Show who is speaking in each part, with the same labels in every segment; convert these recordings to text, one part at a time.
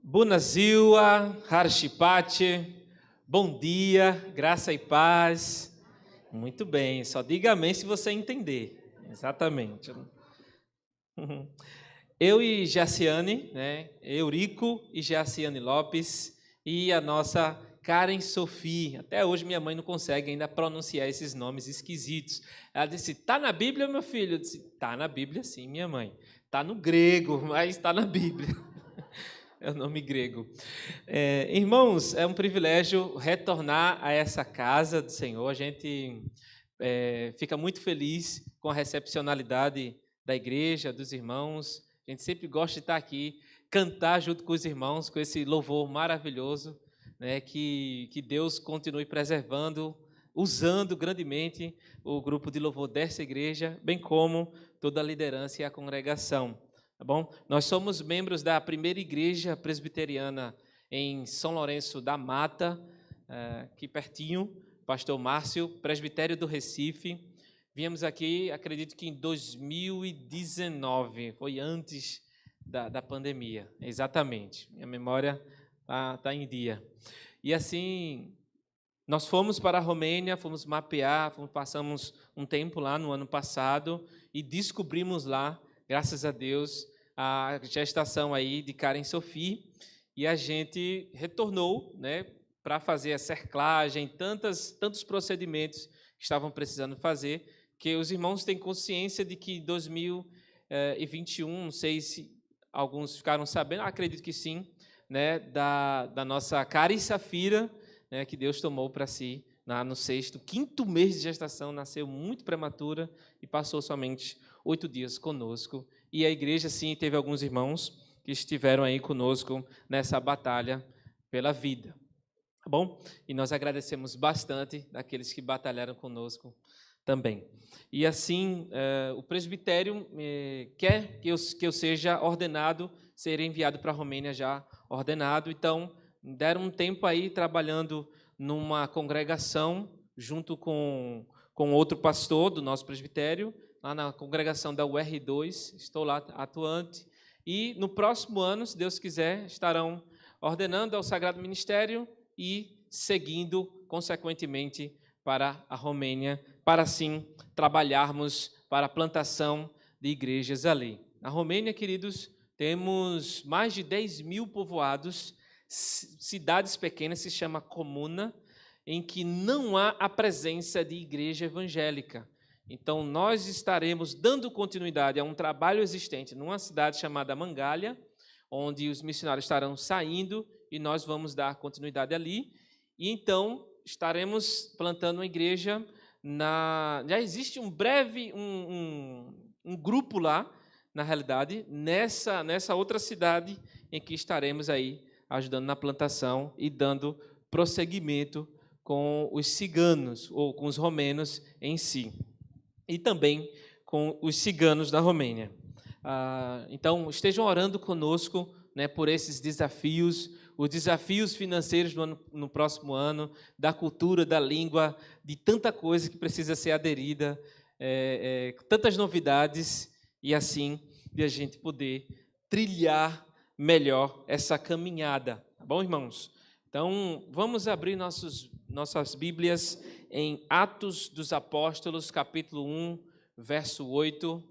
Speaker 1: Bună ziua, Harshipate, bom dia, graça e paz. Muito bem, só diga amém se você entender. Exatamente. Eu e Jaciane, Eurico e Jaciane Lopes e a nossa Karen Sophie. Até hoje minha mãe não consegue ainda pronunciar esses nomes esquisitos. Ela disse, tá na Bíblia, meu filho? Eu disse, tá na Bíblia sim, minha mãe. Tá no grego, mas está na Bíblia. É o nome grego. Irmãos, é um privilégio retornar a essa casa do Senhor. A gente fica muito feliz com a recepcionalidade da igreja, dos irmãos. A gente sempre gosta de estar aqui, cantar junto com os irmãos, com esse louvor maravilhoso, né, que Deus continue preservando, usando grandemente o grupo de louvor dessa igreja, bem como toda a liderança e a congregação. Tá bom? Nós somos membros da primeira igreja presbiteriana em São Lourenço da Mata, aqui pertinho, pastor Márcio, presbitério do Recife. Viemos aqui, acredito que em 2019, foi antes da pandemia, exatamente. Minha memória tá em dia. E assim, nós fomos para a Romênia, fomos mapear, passamos um tempo lá no ano passado e descobrimos lá, graças a Deus, a gestação aí de Karen Sophie, e a gente retornou, né, para fazer a cerclagem, tantos procedimentos que estavam precisando fazer, que os irmãos têm consciência de que 2021, não sei se alguns ficaram sabendo, acredito que sim, né, da nossa Karen Safira, né, que Deus tomou para si no quinto mês de gestação, nasceu muito prematura e passou somente 8 dias conosco. E a igreja, sim, teve alguns irmãos que estiveram aí conosco nessa batalha pela vida. Tá bom? E nós agradecemos bastante daqueles que batalharam conosco também. E assim, o presbitério quer que eu seja ordenado, ser enviado para a Romênia já ordenado. Então, deram um tempo aí trabalhando numa congregação junto com outro pastor do nosso presbitério, lá na congregação da UR2, estou lá atuante, e no próximo ano, se Deus quiser, estarão ordenando ao Sagrado Ministério e seguindo, consequentemente, para a Romênia, para assim trabalharmos para a plantação de igrejas ali. Na Romênia, queridos, temos mais de 10 mil povoados, cidades pequenas, se chama comuna, em que não há a presença de igreja evangélica. Então, nós estaremos dando continuidade a um trabalho existente numa cidade chamada Mangalha, onde os missionários estarão saindo e nós vamos dar continuidade ali. E então, estaremos plantando uma igreja já existe um grupo lá, na realidade, nessa outra cidade em que estaremos aí ajudando na plantação e dando prosseguimento com os ciganos, ou com os romenos em si, e também com os ciganos da Romênia. Então, estejam orando conosco, né, por esses desafios, os desafios financeiros no próximo ano, da cultura, da língua, de tanta coisa que precisa ser aderida, tantas novidades, e assim, de a gente poder trilhar melhor essa caminhada. Tá bom, irmãos? Então, vamos abrir nossas Bíblias em Atos dos Apóstolos, capítulo 1, verso 8.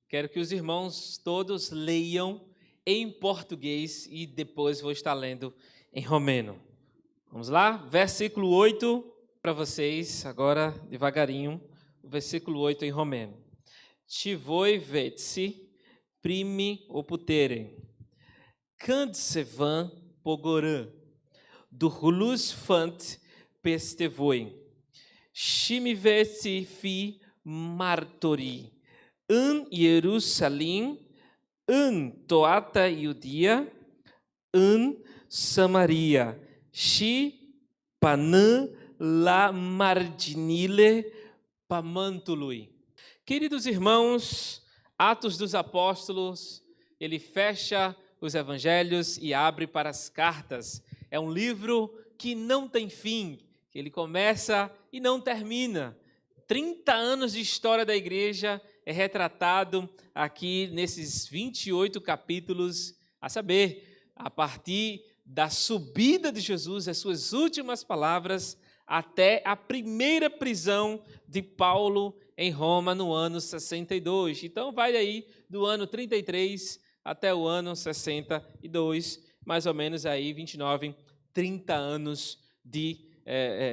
Speaker 1: Quero que os irmãos todos leiam em português e depois vou estar lendo em romeno. Vamos lá? Versículo 8 para vocês, agora devagarinho, o versículo 8 em romeno. Ti voi vetsi primi oputere, când se van pogorã, do hulus fant peste voi, și mi veți fi martori în Ierusalim, în toată Iudia, în Samaria și până la marginile pământului. Queridos irmãos, Atos dos Apóstolos, ele fecha os evangelhos e abre para as cartas. É um livro que não tem fim, que ele começa e não termina. 30 anos de história da igreja é retratado aqui nesses 28 capítulos, a saber, a partir da subida de Jesus, as suas últimas palavras, até a primeira prisão de Paulo em Roma no ano 62. Então, vai aí do ano 33 até o ano 62, mais ou menos aí 29, 30 anos de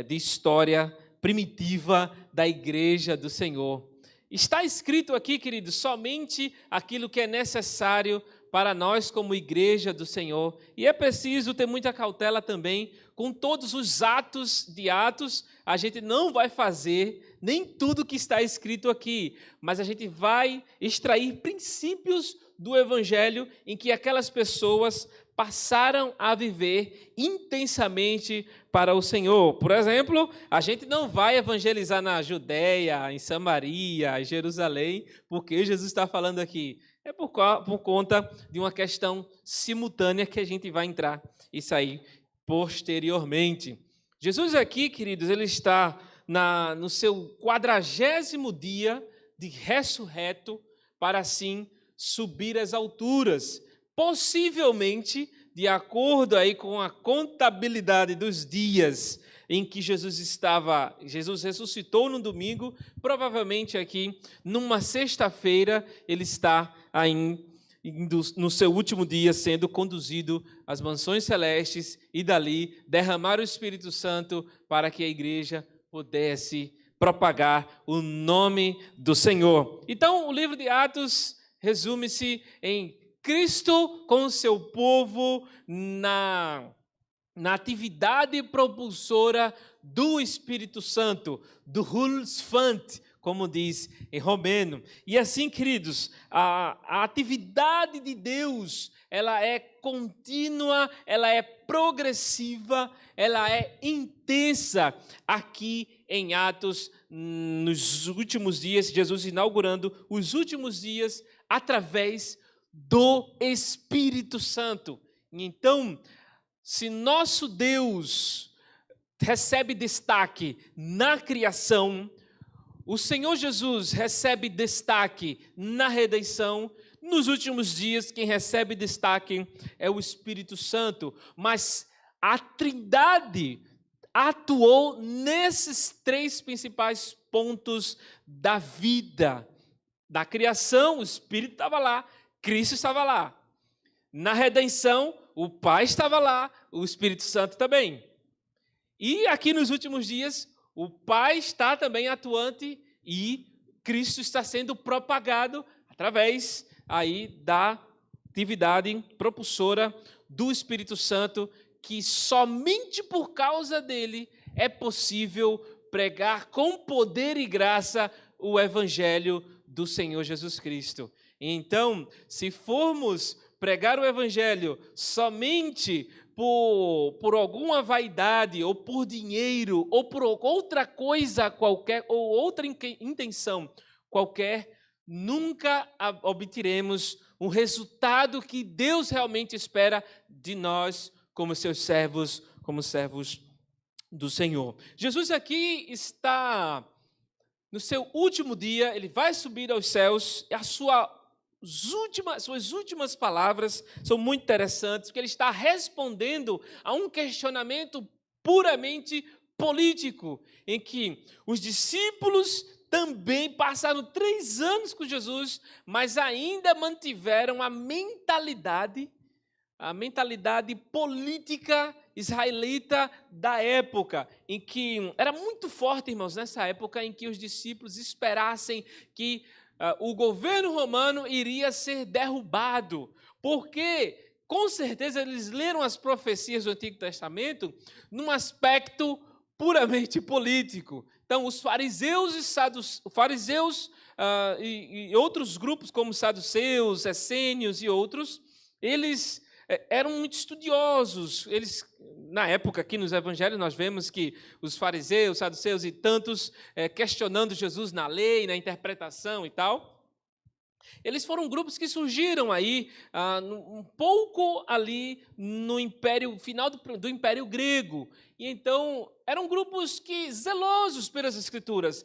Speaker 1: história primitiva da Igreja do Senhor. Está escrito aqui, queridos, somente aquilo que é necessário para nós como Igreja do Senhor. E é preciso ter muita cautela também com todos os atos de Atos. A gente não vai fazer nem tudo que está escrito aqui, mas a gente vai extrair princípios do Evangelho em que aquelas pessoas passaram a viver intensamente para o Senhor. Por exemplo, a gente não vai evangelizar na Judéia, em Samaria, em Jerusalém, porque Jesus está falando aqui. É por conta de uma questão simultânea que a gente vai entrar e sair posteriormente. Jesus aqui, queridos, ele está no seu 40º dia de ressurreto para assim subir às alturas. Possivelmente, de acordo aí com a contabilidade dos dias em que Jesus ressuscitou no domingo, provavelmente aqui numa sexta-feira ele está indo no seu último dia sendo conduzido às mansões celestes e dali derramar o Espírito Santo para que a igreja pudesse propagar o nome do Senhor. Então, o livro de Atos resume-se em Cristo com o seu povo na atividade propulsora do Espírito Santo, do Hulsfant, como diz em romeno. E assim, queridos, a atividade de Deus, ela é contínua, ela é progressiva, ela é intensa aqui em Atos, nos últimos dias, Jesus inaugurando os últimos dias através do Espírito Santo. Então, se nosso Deus recebe destaque na criação, o Senhor Jesus recebe destaque na redenção, nos últimos dias quem recebe destaque é o Espírito Santo, mas a Trindade atuou nesses 3 principais pontos da vida. Da criação, o Espírito estava lá, Cristo estava lá. Na redenção, o Pai estava lá, o Espírito Santo também. E aqui nos últimos dias, o Pai está também atuante e Cristo está sendo propagado através aí da atividade propulsora do Espírito Santo, que somente por causa dele é possível pregar com poder e graça o Evangelho do Senhor Jesus Cristo. Então, se formos pregar o Evangelho somente por alguma vaidade, ou por dinheiro, ou por outra coisa qualquer, ou outra intenção qualquer, nunca obteremos um resultado que Deus realmente espera de nós como seus servos, como servos do Senhor. Jesus aqui está no seu último dia, ele vai subir aos céus, e suas últimas palavras são muito interessantes, porque ele está respondendo a um questionamento puramente político, em que os discípulos também passaram 3 anos com Jesus, mas ainda mantiveram a mentalidade política israelita da época, em que era muito forte, irmãos, nessa época em que os discípulos esperassem que o governo romano iria ser derrubado, porque com certeza eles leram as profecias do Antigo Testamento num aspecto puramente político. Então, os fariseus e outros grupos, como saduceus, essênios e outros, eles eram muito estudiosos. Eles, na época, aqui nos evangelhos, nós vemos que os fariseus, saduceus e tantos questionando Jesus na lei, na interpretação e tal, eles foram grupos que surgiram aí um pouco ali no império, final do Império Grego. E então, eram grupos zelosos pelas Escrituras.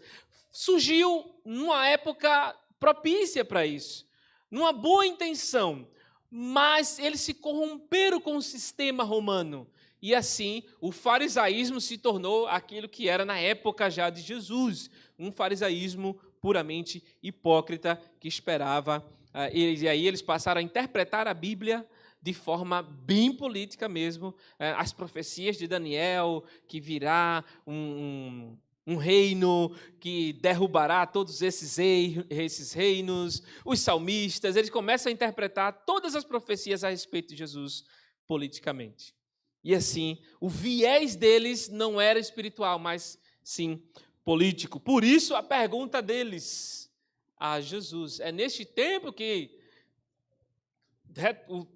Speaker 1: Surgiu numa época propícia para isso, numa boa intenção, mas eles se corromperam com o sistema romano. E assim, o farisaísmo se tornou aquilo que era na época já de Jesus, um farisaísmo puramente hipócrita que esperava. E aí eles passaram a interpretar a Bíblia de forma bem política mesmo, as profecias de Daniel, que virá um reino que derrubará todos esses reinos, os salmistas, eles começam a interpretar todas as profecias a respeito de Jesus politicamente. E assim, o viés deles não era espiritual, mas sim político. Por isso a pergunta deles a Jesus: é neste tempo que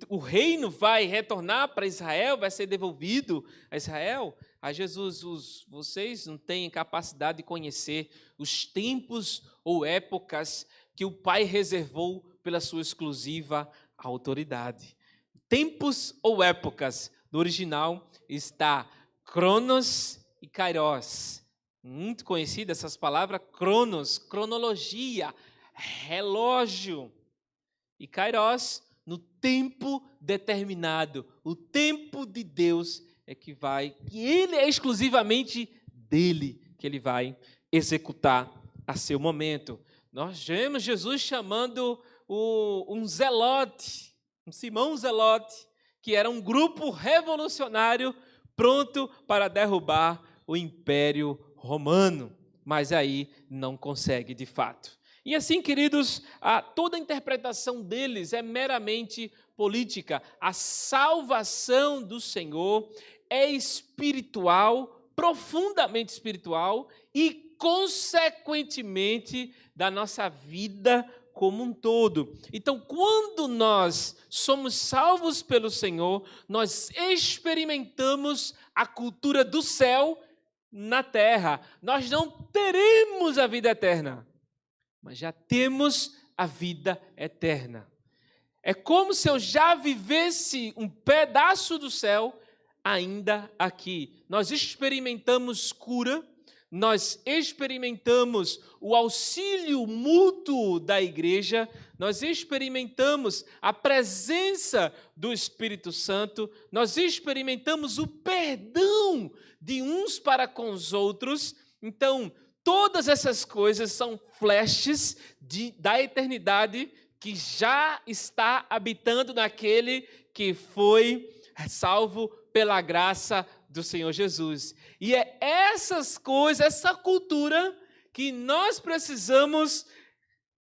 Speaker 1: o reino vai retornar para Israel, vai ser devolvido a Israel? A Jesus, vocês não têm capacidade de conhecer os tempos ou épocas que o Pai reservou pela sua exclusiva autoridade. Tempos ou épocas, no original está Cronos e Kairos. Muito conhecidas essas palavras, Cronos, cronologia, relógio, e Kairos, no tempo determinado, o tempo de Deus que ele é exclusivamente dele que ele vai executar a seu momento. Nós vemos Jesus chamando um zelote, um Simão Zelote, que era um grupo revolucionário pronto para derrubar o Império Romano, mas aí não consegue de fato. E assim, queridos, toda a interpretação deles é meramente política. A salvação do Senhor é espiritual, profundamente espiritual e, consequentemente, da nossa vida como um todo. Então, quando nós somos salvos pelo Senhor, nós experimentamos a cultura do céu na terra. Nós não teremos a vida eterna, mas já temos a vida eterna. É como se eu já vivesse um pedaço do céu ainda aqui. Nós experimentamos cura, nós experimentamos o auxílio mútuo da igreja, nós experimentamos a presença do Espírito Santo, nós experimentamos o perdão de uns para com os outros. Então, todas essas coisas são flashes da eternidade que já está habitando naquele que foi salvo pela graça do Senhor Jesus. E é essas coisas, essa cultura que nós precisamos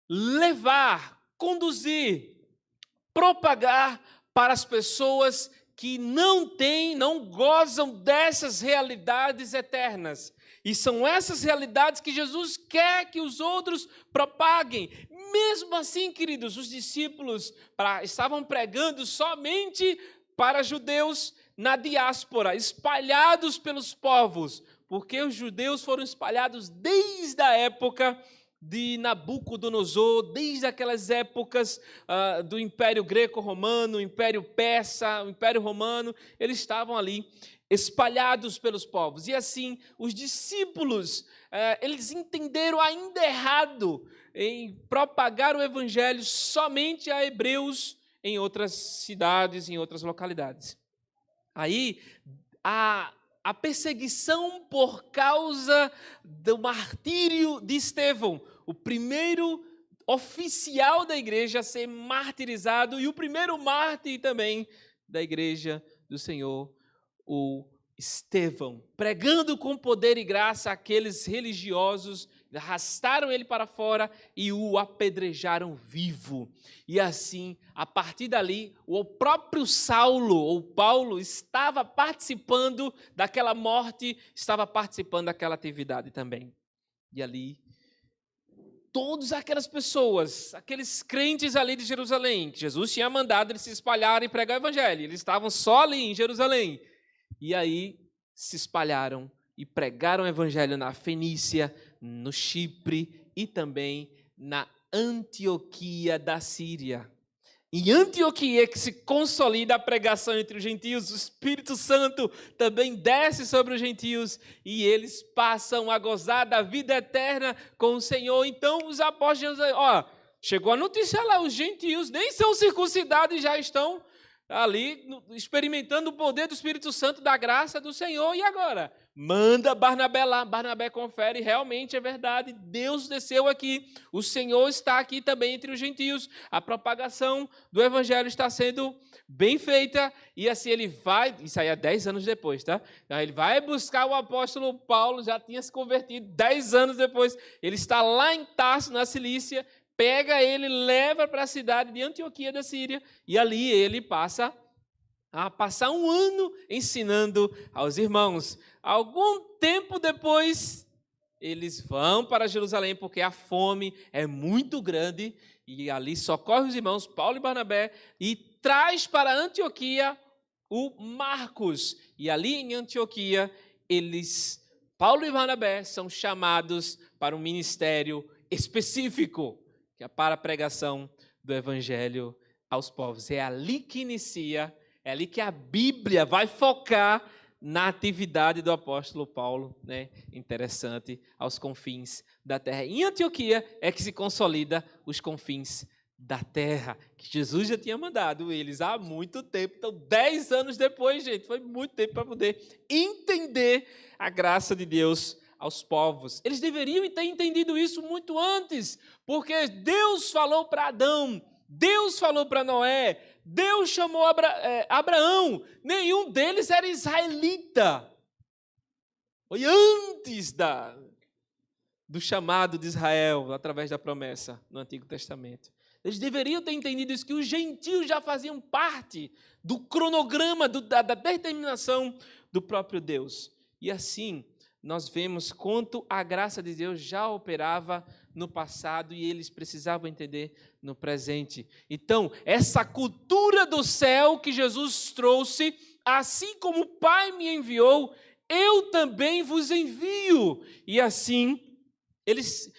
Speaker 1: levar, conduzir, propagar para as pessoas que não gozam dessas realidades eternas. E são essas realidades que Jesus quer que os outros propaguem. Mesmo assim, queridos, os discípulos estavam pregando somente para judeus na diáspora, espalhados pelos povos, porque os judeus foram espalhados desde a época de Nabucodonosor, desde aquelas épocas do Império Greco-Romano, o Império Persa, o Império Romano, eles estavam ali espalhados pelos povos. E assim, os discípulos, eles entenderam ainda errado em propagar o evangelho somente a hebreus em outras cidades, em outras localidades. Aí, a perseguição por causa do martírio de Estevão, o primeiro oficial da igreja a ser martirizado e o primeiro mártir também da igreja do Senhor, o Estevão, pregando com poder e graça aqueles religiosos, arrastaram ele para fora e o apedrejaram vivo. E assim, a partir dali, o próprio Saulo, ou Paulo, estava participando daquela morte, estava participando daquela atividade também. E ali, todas aquelas pessoas, aqueles crentes ali de Jerusalém, que Jesus tinha mandado eles se espalharem e pregar o evangelho, eles estavam só ali em Jerusalém. E aí se espalharam e pregaram o evangelho na Fenícia, no Chipre e também na Antioquia da Síria. Em Antioquia que se consolida a pregação entre os gentios, o Espírito Santo também desce sobre os gentios e eles passam a gozar da vida eterna com o Senhor. Então os apóstolos dizem, Chegou a notícia lá, os gentios nem são circuncidados e já estão ali experimentando o poder do Espírito Santo, da graça do Senhor. E agora? Manda Barnabé lá. Barnabé confere, realmente é verdade, Deus desceu aqui, o Senhor está aqui também entre os gentios. A propagação do evangelho está sendo bem feita. E assim ele vai, isso aí é 10 anos depois, tá? Então, ele vai buscar o apóstolo Paulo, já tinha se convertido 10 anos depois. Ele está lá em Tarso, na Cilícia, pega ele, leva para a cidade de Antioquia da Síria, e ali ele passa a passar um ano ensinando aos irmãos. Algum tempo depois, eles vão para Jerusalém, porque a fome é muito grande, e ali socorre os irmãos, Paulo e Barnabé, e traz para Antioquia o Marcos. E ali em Antioquia, Paulo e Barnabé, são chamados para um ministério específico, que é para a pregação do evangelho aos povos. É ali que inicia, é ali que a Bíblia vai focar na atividade do apóstolo Paulo, né? Interessante, aos confins da terra. Em Antioquia é que se consolida os confins da terra, que Jesus já tinha mandado eles há muito tempo. Então, 10 anos depois, gente, foi muito tempo para poder entender a graça de Deus aos povos. Eles deveriam ter entendido isso muito antes, porque Deus falou para Adão, Deus falou para Noé, Deus chamou Abraão, nenhum deles era israelita. Foi antes do chamado de Israel, através da promessa no Antigo Testamento. Eles deveriam ter entendido isso, que os gentios já faziam parte do cronograma, da determinação do próprio Deus. E assim, nós vemos quanto a graça de Deus já operava no passado e eles precisavam entender no presente. Então, essa cultura do céu que Jesus trouxe, assim como o Pai me enviou, eu também vos envio. E assim, eles,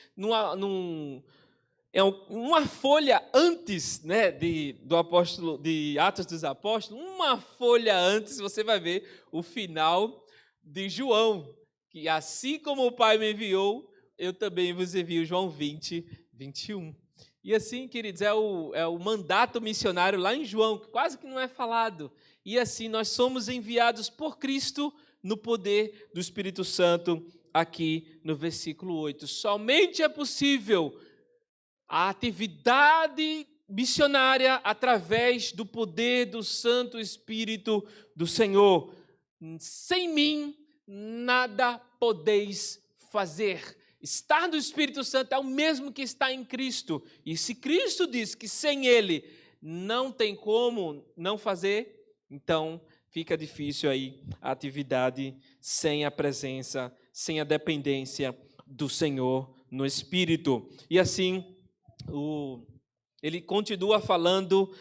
Speaker 1: uma folha antes, né, do apóstolo, de Atos dos Apóstolos, uma folha antes, você vai ver o final de João, que assim como o Pai me enviou, eu também vos envio, João 20, 21. E assim, queridos, é o mandato missionário lá em João, que quase que não é falado. E assim, nós somos enviados por Cristo no poder do Espírito Santo, aqui no versículo 8. Somente é possível a atividade missionária através do poder do Santo Espírito do Senhor. Sem mim, nada podeis fazer. Estar no Espírito Santo é o mesmo que estar em Cristo. E se Cristo diz que sem Ele não tem como não fazer, então fica difícil aí a atividade sem a presença, sem a dependência do Senhor no Espírito. E assim, ele continua falando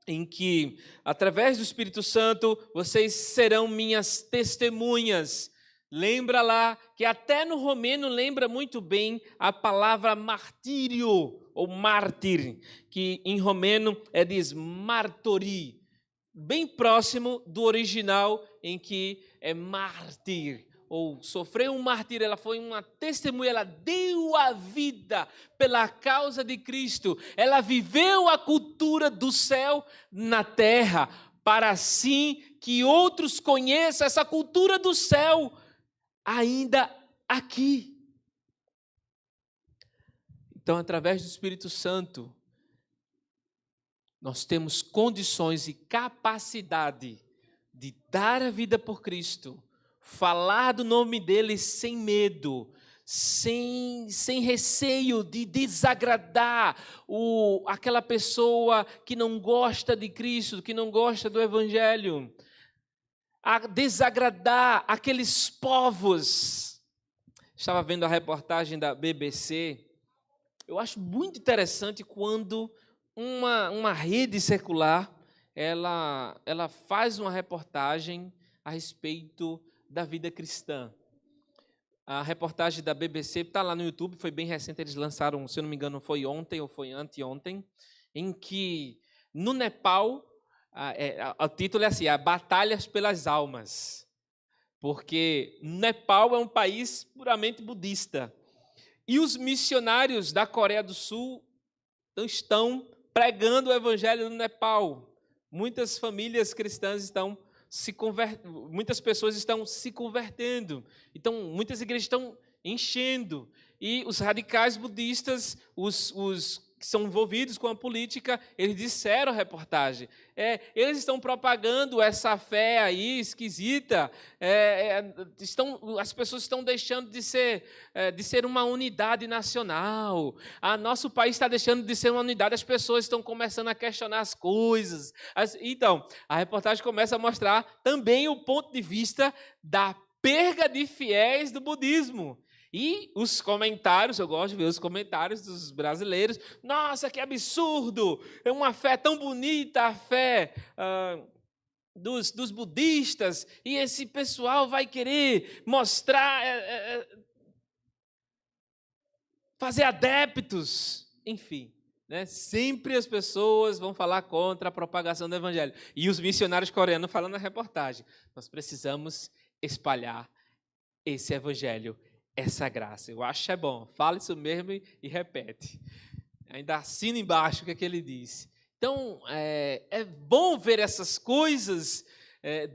Speaker 1: em que, através do Espírito Santo, vocês serão minhas testemunhas. Lembra lá que até no romeno lembra muito bem a palavra martírio, ou mártir, que em romeno diz martori, bem próximo do original em que é mártir, ou sofreu um martírio, ela foi uma testemunha, ela deu a vida pela causa de Cristo, ela viveu a cultura do céu na terra, para assim que outros conheçam essa cultura do céu ainda aqui. Então, através do Espírito Santo, nós temos condições e capacidade de dar a vida por Cristo, falar do nome dele sem medo, sem receio de desagradar aquela pessoa que não gosta de Cristo, que não gosta do Evangelho, a desagradar aqueles povos. Estava vendo a reportagem da BBC. Eu acho muito interessante quando uma rede secular ela faz uma reportagem a respeito da vida cristã. A reportagem da BBC está lá no YouTube, foi bem recente, eles lançaram, se eu não me engano, foi ontem ou foi anteontem, em que no Nepal, o título é assim, Batalhas pelas Almas, porque Nepal é um país puramente budista, E os missionários da Coreia do Sul estão pregando o evangelho no Nepal. Muitas famílias cristãs estão muitas pessoas estão se convertendo. Então, muitas igrejas estão enchendo. E os radicais budistas, os que são envolvidos com a política, eles disseram a reportagem. Eles estão propagando essa fé aí esquisita. As pessoas estão deixando de ser uma unidade nacional. Nosso país está deixando de ser uma unidade. As pessoas estão começando a questionar as coisas. Então, a reportagem começa a mostrar também o ponto de vista da perda de fiéis do budismo. E os comentários, eu gosto de ver os comentários dos brasileiros. Nossa, que absurdo! É uma fé tão bonita, a fé dos budistas. E esse pessoal vai querer mostrar, fazer adeptos. Enfim, né? Sempre as pessoas vão falar contra a propagação do evangelho. E os missionários coreanos falando na reportagem. Nós precisamos espalhar esse evangelho, essa graça. Eu acho que é bom. Fala isso mesmo e repete. Ainda assina embaixo o que ele diz. Então, é bom ver essas coisas,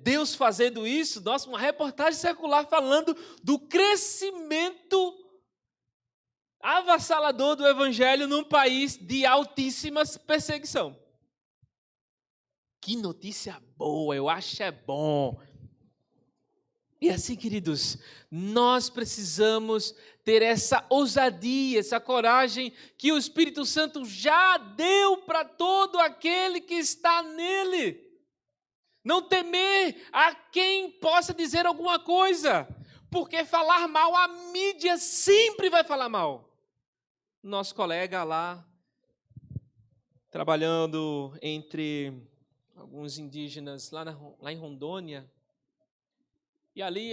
Speaker 1: Deus fazendo isso. Nossa, uma reportagem secular falando do crescimento avassalador do evangelho num país de altíssima perseguição. Que notícia boa, eu acho que é bom. E assim, queridos, nós precisamos ter essa ousadia, essa coragem que o Espírito Santo já deu para todo aquele que está nele. Não temer a quem possa dizer alguma coisa, porque falar mal, a mídia sempre vai falar mal. Nosso colega lá, trabalhando entre alguns indígenas lá em Rondônia, e ali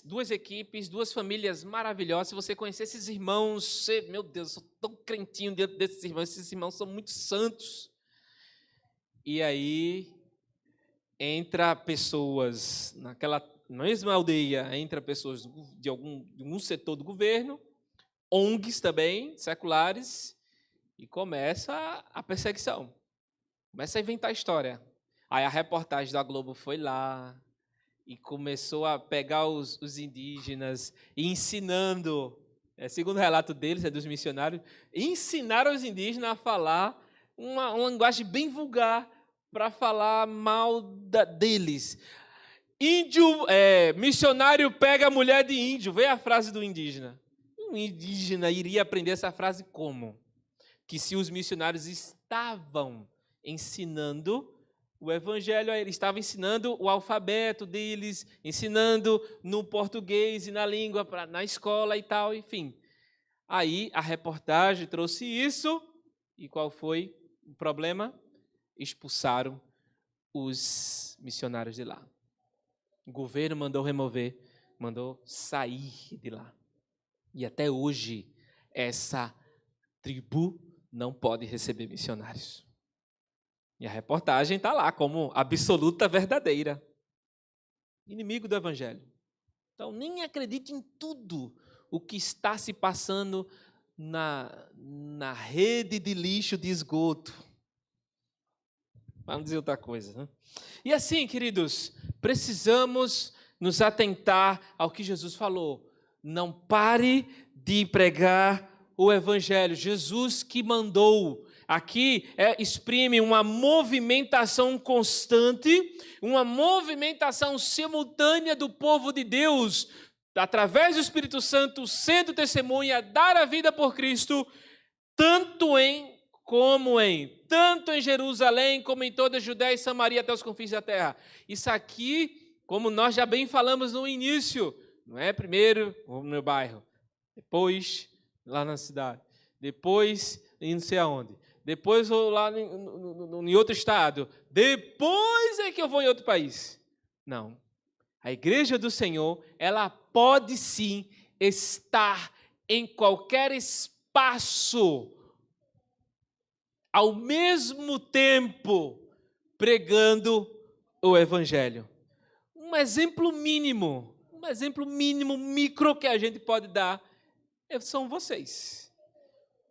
Speaker 1: duas equipes, duas famílias maravilhosas. Se você conhecer esses irmãos, meu Deus, eu sou tão crentinho dentro desses irmãos. Esses irmãos são muito santos. E aí, entra pessoas, naquela mesma aldeia, entra pessoas de algum setor do governo, ONGs também, seculares, e começa a perseguição. Começa a inventar história. Aí a reportagem da Globo foi lá, e começou a pegar os indígenas e ensinando, segundo o relato deles, dos missionários, ensinaram os indígenas a falar uma linguagem bem vulgar para falar mal deles. Missionário pega a mulher de índio. Vê a frase do indígena. Um indígena iria aprender essa frase como? Que se os missionários estavam ensinando o evangelho, ele estava ensinando o alfabeto deles, ensinando no português e na língua, na escola e tal, enfim. Aí a reportagem trouxe isso, e qual foi o problema? Expulsaram os missionários de lá. O governo mandou remover, mandou sair de lá. E até hoje, essa tribo não pode receber missionários. E a reportagem está lá como absoluta verdadeira. Inimigo do evangelho. Então, nem acredite em tudo o que está se passando na rede de lixo de esgoto. Vamos dizer outra coisa, né? E assim, queridos, precisamos nos atentar ao que Jesus falou. Não pare de pregar o evangelho. Jesus que mandou. Aqui exprime uma movimentação constante, uma movimentação simultânea do povo de Deus, através do Espírito Santo, sendo testemunha, dar a vida por Cristo, tanto em Jerusalém, como em toda a Judéia e Samaria, até os confins da terra. Isso aqui, como nós já bem falamos no início, não é primeiro no meu bairro, depois lá na cidade, depois em não sei aonde, depois vou lá em outro estado, depois é que eu vou em outro país. Não. A igreja do Senhor, ela pode sim estar em qualquer espaço, ao mesmo tempo, pregando o evangelho. Um exemplo mínimo, micro que a gente pode dar são vocês.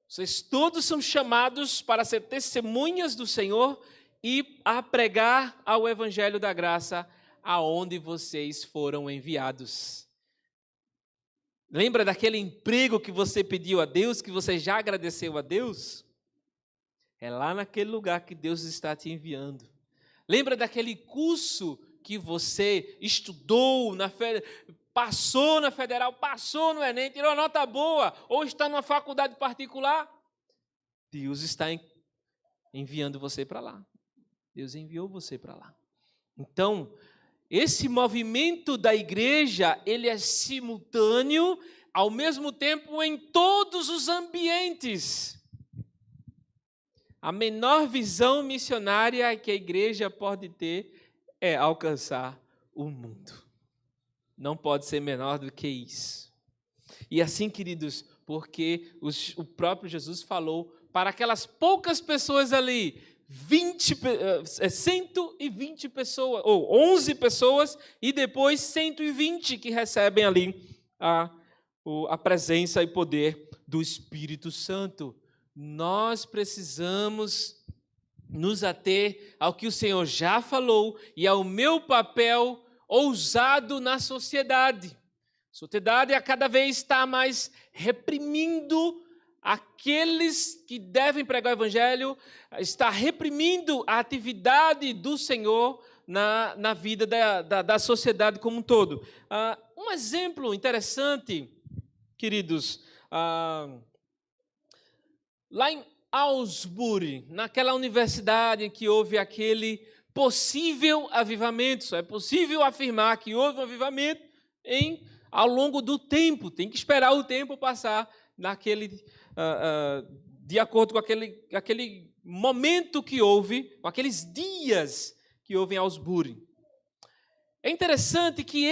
Speaker 1: Vocês todos são chamados para ser testemunhas do Senhor e a pregar ao evangelho da graça aonde vocês foram enviados. Lembra daquele emprego que você pediu a Deus, que você já agradeceu a Deus? É lá naquele lugar que Deus está te enviando. Lembra daquele curso que você estudou, passou na Federal, passou no Enem, tirou nota boa, ou está numa faculdade particular? Deus está enviando você para lá. Deus enviou você para lá. Então, esse movimento da igreja, ele é simultâneo, ao mesmo tempo em todos os ambientes. A menor visão missionária que a igreja pode ter é alcançar o mundo. Não pode ser menor do que isso. E assim, queridos, porque o próprio Jesus falou para aquelas poucas pessoas ali, 120 pessoas, ou 11 pessoas, e depois 120 que recebem ali a presença e poder do Espírito Santo. Nós precisamos nos ater ao que o Senhor já falou e ao meu papel ousado na sociedade. A sociedade a cada vez está mais reprimindo aqueles que devem pregar o Evangelho, está reprimindo a atividade do Senhor na vida da sociedade como um todo. Um exemplo interessante, queridos, lá em Augsburg, naquela universidade em que houve aquele possível avivamento, só é possível afirmar que houve um avivamento ao longo do tempo, tem que esperar o tempo passar de acordo com aquele momento que houve, com aqueles dias que houve em Augsburg. É interessante que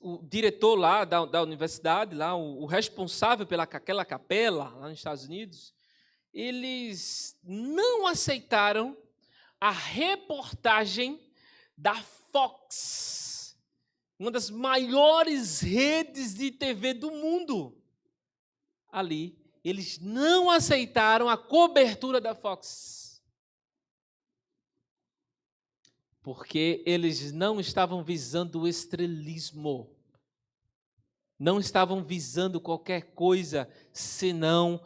Speaker 1: o diretor lá da universidade, lá, o responsável pelaquela capela, lá nos Estados Unidos, eles não aceitaram a reportagem da Fox, uma das maiores redes de TV do mundo. Ali, eles não aceitaram a cobertura da Fox, porque eles não estavam visando o estrelismo, não estavam visando qualquer coisa, senão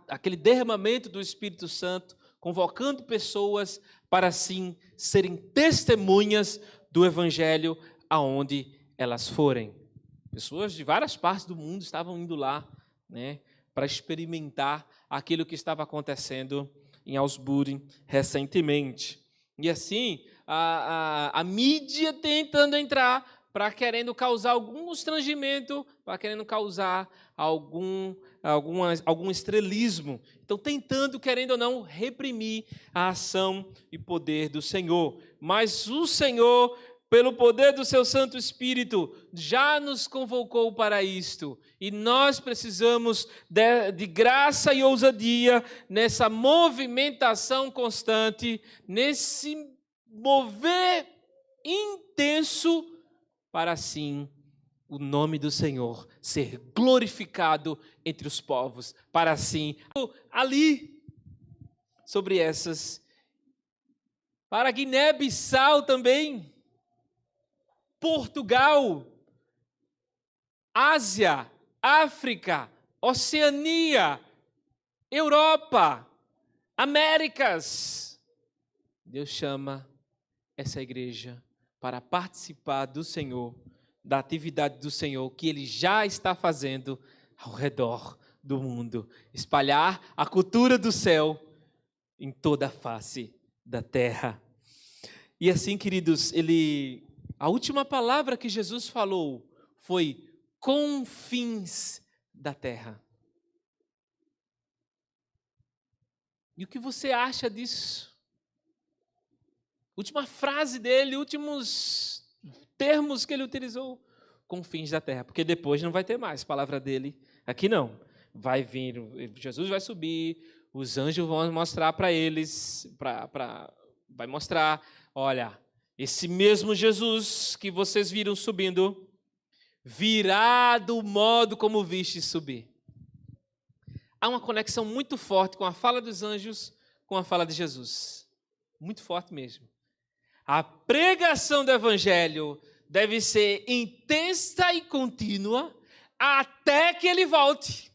Speaker 1: aquele derramamento do Espírito Santo, convocando pessoas para, assim, serem testemunhas do Evangelho aonde elas forem. Pessoas de várias partes do mundo estavam indo lá, né, para experimentar aquilo que estava acontecendo em Augsburg recentemente. E assim, a mídia tentando entrar para querendo causar algum constrangimento, para querendo causar algum estrelismo. Então, tentando, querendo ou não, reprimir a ação e poder do Senhor. Mas o Senhor, pelo poder do seu Santo Espírito, já nos convocou para isto. E nós precisamos de graça e ousadia nessa movimentação constante, nesse mover intenso, para assim o nome do Senhor ser glorificado entre os povos, para assim, ali, sobre essas, para Guiné-Bissau também, Portugal, Ásia, África, Oceania, Europa, Américas. Deus chama essa igreja para participar do Senhor, da atividade do Senhor, que Ele já está fazendo ao redor do mundo. Espalhar a cultura do céu em toda a face da terra. E assim, queridos, a última palavra que Jesus falou foi confins da terra. E o que você acha disso? Última frase dele, últimos termos que ele utilizou, confins da terra, porque depois não vai ter mais palavra dele, aqui não. Vai vir, Jesus vai subir, os anjos vão mostrar para eles, vai mostrar, olha, esse mesmo Jesus que vocês viram subindo, virá do modo como viste subir. Há uma conexão muito forte com a fala dos anjos, com a fala de Jesus. Muito forte mesmo. A pregação do Evangelho deve ser intensa e contínua até que ele volte.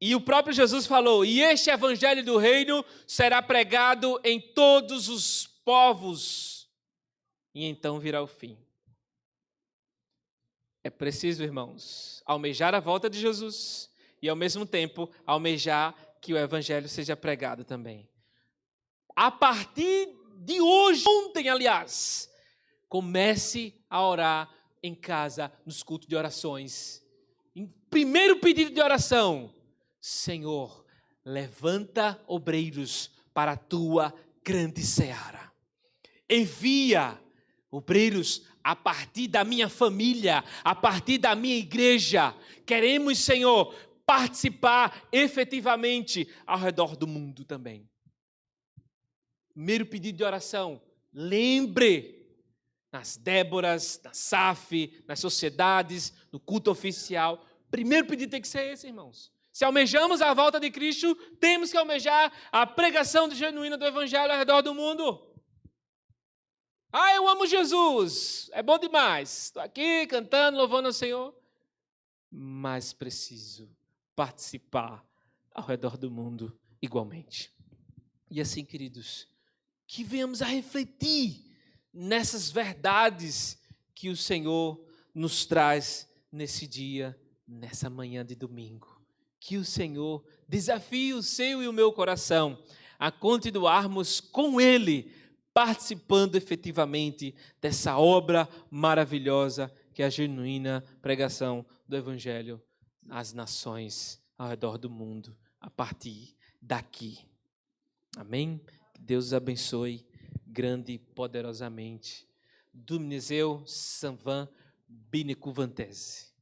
Speaker 1: E o próprio Jesus falou, e este Evangelho do Reino será pregado em todos os povos, e então virá o fim. É preciso, irmãos, almejar a volta de Jesus e, ao mesmo tempo, almejar que o Evangelho seja pregado também. A partir de hoje, ontem, aliás, comece a orar em casa, nos cultos de orações. Em primeiro pedido de oração, Senhor, levanta obreiros para a tua grande seara. Envia obreiros a partir da minha família, a partir da minha igreja. Queremos, Senhor, participar efetivamente ao redor do mundo também. Primeiro pedido de oração, lembre nas Déboras, na SAF, nas sociedades, no culto oficial. Primeiro pedido tem que ser esse, irmãos. Se almejamos a volta de Cristo, temos que almejar a pregação genuína do Evangelho ao redor do mundo. Ah, eu amo Jesus, é bom demais. Estou aqui cantando, louvando ao Senhor. Mas preciso participar ao redor do mundo igualmente. E assim, queridos, que venhamos a refletir nessas verdades que o Senhor nos traz nesse dia, nessa manhã de domingo. Que o Senhor desafie o seu e o meu coração a continuarmos com Ele, participando efetivamente dessa obra maravilhosa que é a genuína pregação do Evangelho às nações ao redor do mundo, a partir daqui. Amém? Que Deus os abençoe grande e poderosamente. Dumnezeu să vă binecuvânteze.